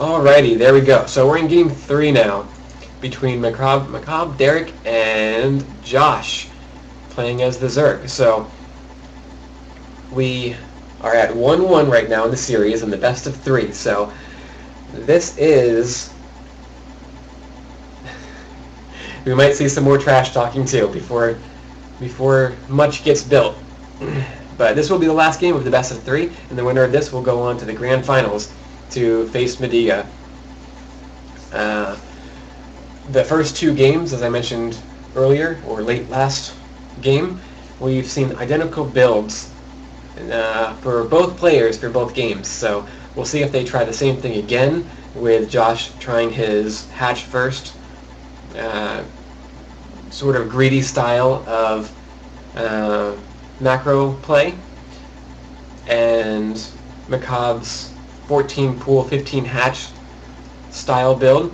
Alrighty, there we go. So we're in game 3 now between MacabreDerek and Josh playing as the Zerg. So we are at 1-1 right now in the series in the best of 3. So this is... we might see some more trash talking too before much gets built. But this will be the last game of the best of 3, and the winner of this will go on to the grand finals to face Mediga. The first 2 games, as I mentioned earlier, or late last game, we've seen identical builds for both players for both games. So we'll see if they try the same thing again, with Josh trying his hatch first, sort of greedy style of macro play, and Macabre's 14 pool, 15 hatch style build.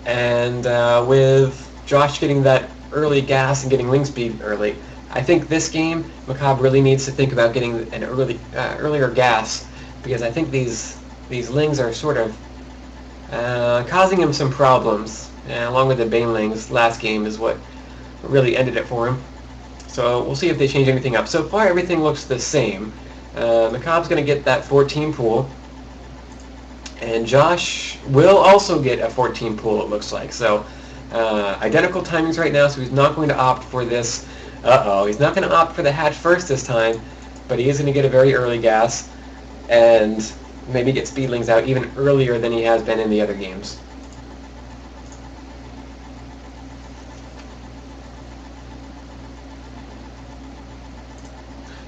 And with Josh getting that early gas and getting ling speed early, I think this game Macabre really needs to think about getting an earlier gas, because I think these lings are sort of causing him some problems. Along with the banelings, last game is what really ended it for him. So we'll see if they change anything up. So far everything looks the same. Macabre's going to get that 14 pool, and Josh will also get a 14 pool, it looks like. So identical timings right now, so he's not going to opt for this. He's not going to opt for the hatch first this time, but he is going to get a very early gas and maybe get speedlings out even earlier than he has been in the other games.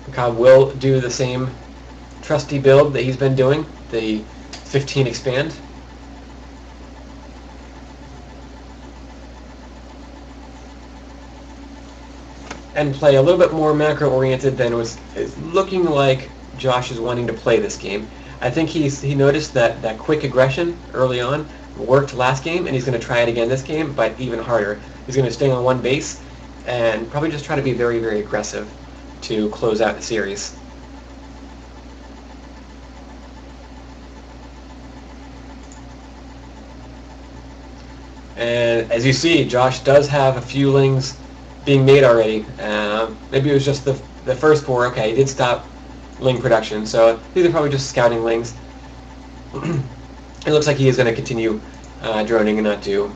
Macabre will do the same trusty build that he's been doing, the 15 expand. And play a little bit more macro oriented than is looking like Josh is wanting to play this game. I think he noticed that quick aggression early on worked last game, and he's going to try it again this game, but even harder. He's going to stay on one base and probably just try to be very, very aggressive to close out the series. And as you see, Josh does have a few lings being made already. Maybe it was just the first 4. Okay, he did stop ling production, so these are probably just scouting lings. It looks like he is going to continue droning and not do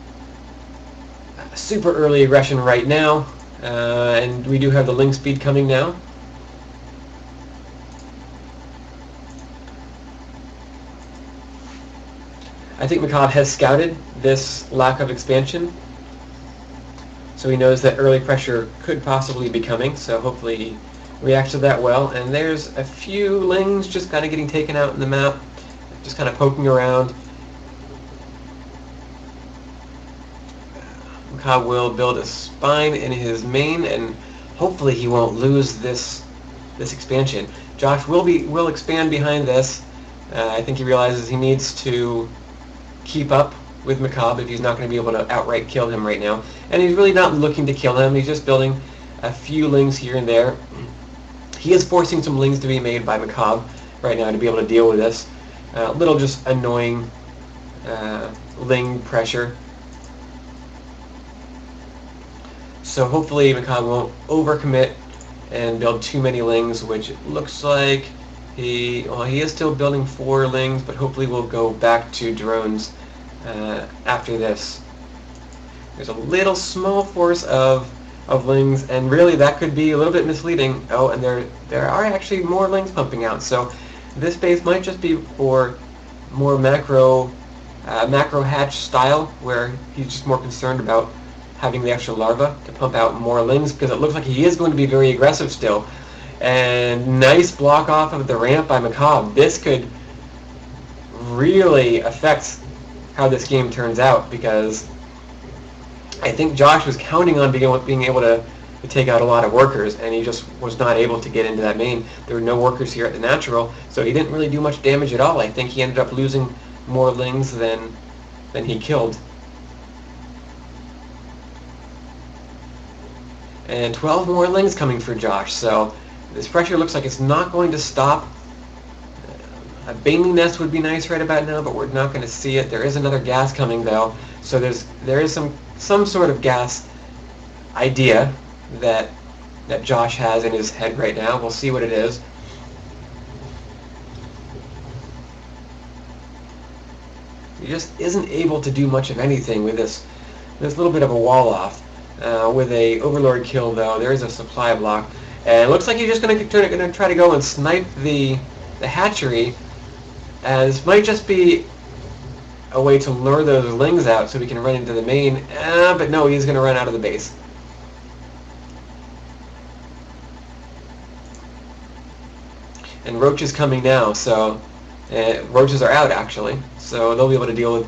super early aggression right now. And we do have the ling speed coming now. I think Macabre has scouted this lack of expansion, so he knows that early pressure could possibly be coming, so hopefully he reacts to that well. And there's a few lings just kind of getting taken out in the map, just kind of poking around. Macabre will build a spine in his main, and hopefully he won't lose this expansion. Josh will expand behind this. I think he realizes he needs to keep up with Macabre if he's not going to be able to outright kill him right now. And he's really not looking to kill him. He's just building a few lings here and there. He is forcing some lings to be made by Macabre right now to be able to deal with this. Little just annoying ling pressure. So hopefully Macabre won't overcommit and build too many lings, which it looks like he is still building 4 lings, but hopefully we'll go back to drones after this. There's a little small force of lings, and really that could be a little bit misleading. Oh, and there are actually more lings pumping out, so this base might just be for more macro hatch style, where he's just more concerned about having the extra larva to pump out more lings, because it looks like he is going to be very aggressive still. And nice block off of the ramp by Macabre. This could really affect how this game turns out, because I think Josh was counting on being able to take out a lot of workers, and he just was not able to get into that main. There were no workers here at the natural, so he didn't really do much damage at all. I think he ended up losing more lings than he killed. And 12 more lings coming for Josh, so this pressure looks like it's not going to stop. A baleen nest would be nice right about now, but we're not going to see it. There is another gas coming though, so there is some sort of gas idea that Josh has in his head right now. We'll see what it is. He just isn't able to do much of anything with this little bit of a wall off. With a Overlord kill though, there is a supply block, and it looks like he's just going to try to go and snipe the hatchery. As might just be a way to lure those lings out so we can run into the main. But no, he's going to run out of the base. And roaches coming now, so roaches are out actually, so they'll be able to deal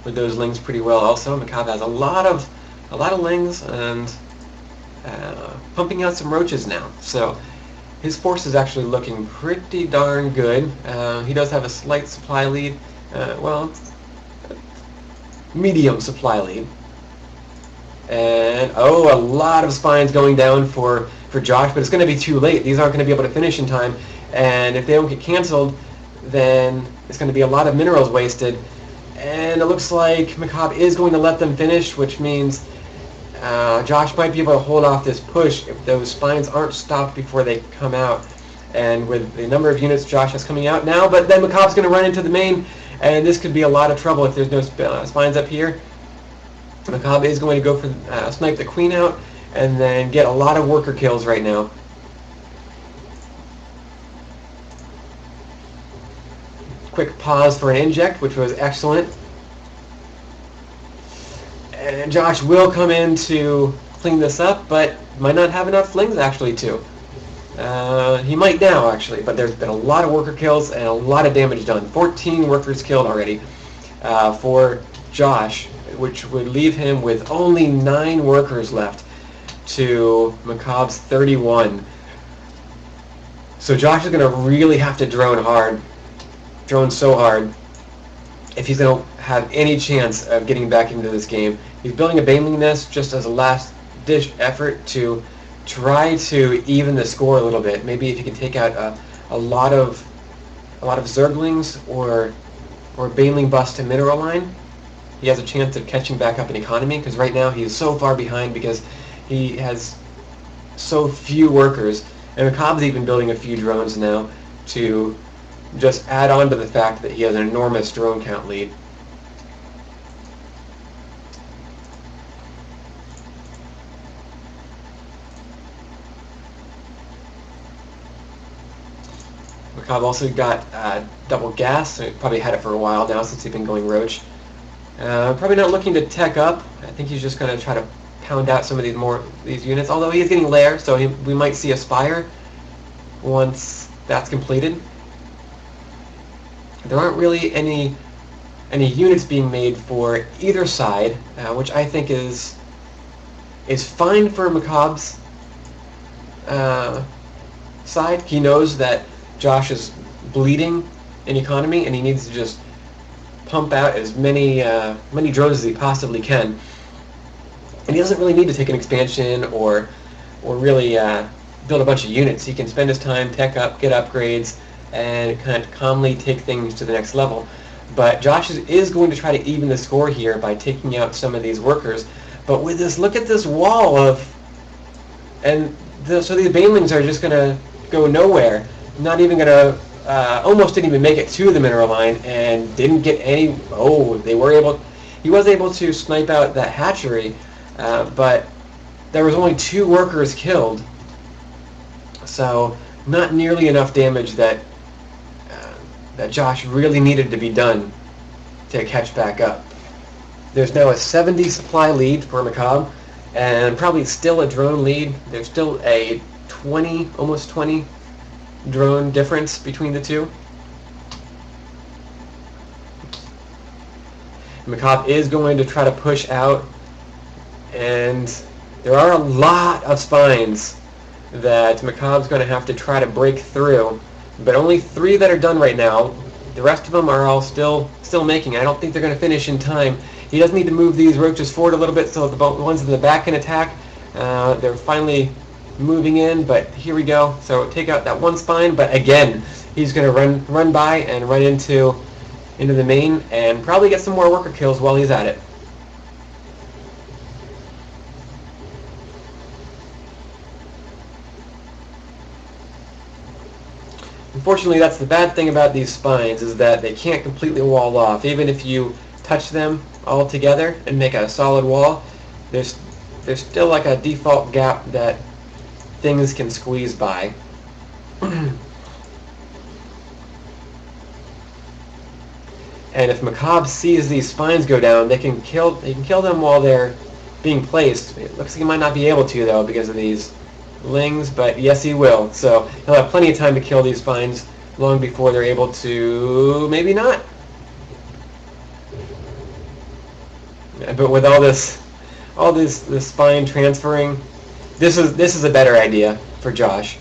with those lings pretty well. Also, Macabre has a lot of lings and pumping out some roaches now, so his force is actually looking pretty darn good. He does have a slight supply lead, well, medium supply lead, and a lot of spines going down for Josh, but it's going to be too late. These aren't going to be able to finish in time. And if they don't get canceled, then it's going to be a lot of minerals wasted. And it looks like Macabre is going to let them finish, which means Josh might be able to hold off this push if those spines aren't stopped before they come out. And with the number of units Josh has coming out now, but then Macabre's going to run into the main, and this could be a lot of trouble if there's no spines up here. Macabre is going to go for snipe the queen out, and then get a lot of worker kills right now. Quick pause for an inject, which was excellent. And Josh will come in to clean this up, but might not have enough flings actually to. He might now actually, but there's been a lot of worker kills and a lot of damage done. 14 workers killed already for Josh, which would leave him with only 9 workers left to Macabre's 31. So Josh is going to really have to drone so hard if he's going to have any chance of getting back into this game. He's building a baleen nest just as a last ditch effort to try to even the score a little bit. Maybe if he can take out a lot of zerglings or baleen bust to mineral line, he has a chance of catching back up in economy, because right now he is so far behind because he has so few workers. And Macabre's even building a few drones now to just add on to the fact that he has an enormous drone count lead. Macabre also got double gas, so probably had it for a while now since he's been going roach. Probably not looking to tech up. I think he's just going to try to pound out some of these units, although he is getting lair, so we might see a spire once that's completed. There aren't really any units being made for either side, which I think is fine for Macabre's side. He knows that Josh is bleeding in economy, and he needs to just pump out as many drones as he possibly can. And he doesn't really need to take an expansion or really build a bunch of units. He can spend his time, tech up, get upgrades, and kind of calmly take things to the next level. But Josh is going to try to even the score here by taking out some of these workers. But with this, look at this wall of... so these banelings are just going to go nowhere. Not even going to... almost didn't even make it to the mineral line and didn't get any... He was able to snipe out that hatchery, but there was only 2 workers killed. So not nearly enough damage that Josh really needed to be done to catch back up. There's now a 70 supply lead for Macabre, and probably still a drone lead. There's still a almost 20 drone difference between the two. Macabre is going to try to push out, and there are a lot of spines that Macabre's going to have to try to break through, but only 3 that are done right now. The rest of them are all still making. I don't think they're going to finish in time. He does need to move these roaches forward a little bit so the ones in the back can attack. They're finally moving in, but here we go. So take out that 1 spine, but again, he's going to run by and run into the main and probably get some more worker kills while he's at it. Unfortunately, that's the bad thing about these spines, is that they can't completely wall off. Even if you touch them all together and make a solid wall, there's still like a default gap that things can squeeze by. And if Macabre sees these spines go down, they can kill them while they're being placed. It looks like he might not be able to, though, because of these lings, but yes, he will. So he'll have plenty of time to kill these spines long before they're able to, maybe not. But with all this spine transferring, this is a better idea for Josh,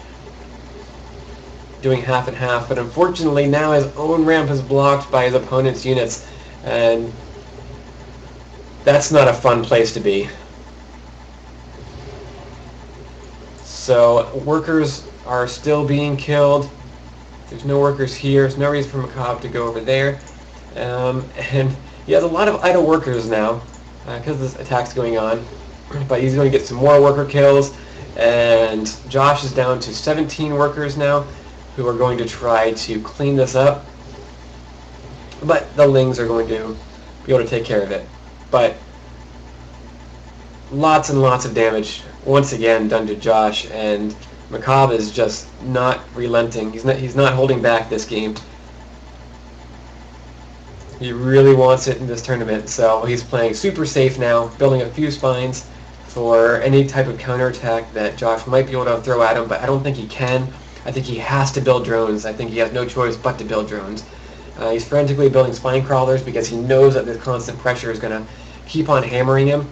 doing half and half. But unfortunately, now his own ramp is blocked by his opponent's units, and that's not a fun place to be. So workers are still being killed. There's no workers here. There's no reason for Macabre to go over there. And he has a lot of idle workers now because this attack's going on. But he's going to get some more worker kills. And Josh is down to 17 workers now who are going to try to clean this up. But the Lings are going to be able to take care of it. But lots and lots of damage once again done to Josh, and Macabre is just not relenting. He's not holding back this game. He really wants it in this tournament, so he's playing super safe now, building a few spines for any type of counterattack that Josh might be able to throw at him, but I don't think he can. I think he has to build drones. I think he has no choice but to build drones. He's frantically building spine crawlers because he knows that this constant pressure is going to keep on hammering him,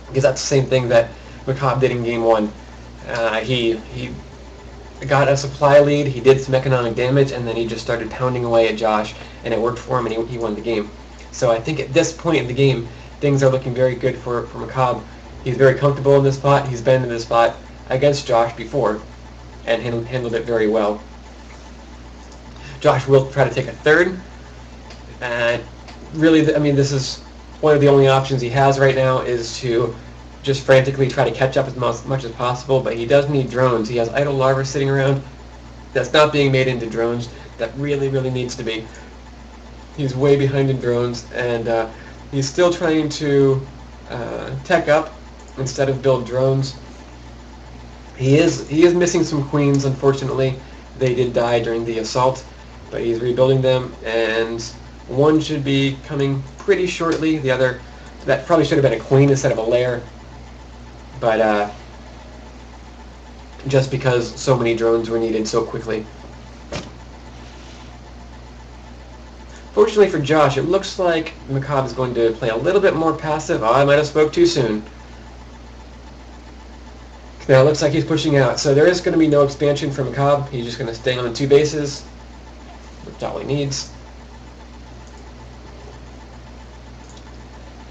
because that's the same thing that Macabre did in Game 1. He got a supply lead, he did some economic damage, and then he just started pounding away at Josh, and it worked for him, and he won the game. So I think at this point in the game, things are looking very good for Macabre. He's very comfortable in this spot. He's been in this spot against Josh before, and handled it very well. Josh will try to take a third. Really, this is one of the only options he has right now, is to just frantically try to catch up as much as possible, but he does need drones. He has idle larvae sitting around that's not being made into drones that really, really needs to be. He's way behind in drones, and he's still trying to tech up instead of build drones. He is missing some queens, unfortunately. They did die during the assault, but he's rebuilding them, and one should be coming pretty shortly. The other, that probably should have been a queen instead of a lair, but just because so many drones were needed so quickly. Fortunately for Josh, it looks like Macabre is going to play a little bit more passive. Oh, I might have spoke too soon. Now it looks like he's pushing out, so there is going to be no expansion for Macabre. He's just going to stay on the 2 bases, which is all he needs.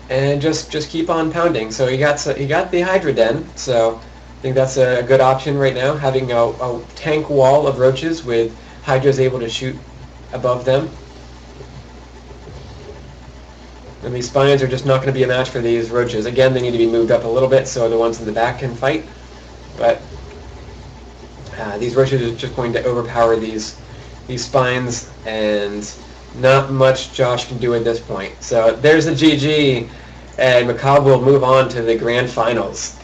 And just keep on pounding. So he got the Hydra Den, so I think that's a good option right now, having a tank wall of roaches with Hydras able to shoot above them. And these spines are just not going to be a match for these roaches. Again, they need to be moved up a little bit so the ones in the back can fight. But these roaches are just going to overpower these spines, and not much Josh can do at this point. So there's a GG, and Macabre will move on to the grand finals.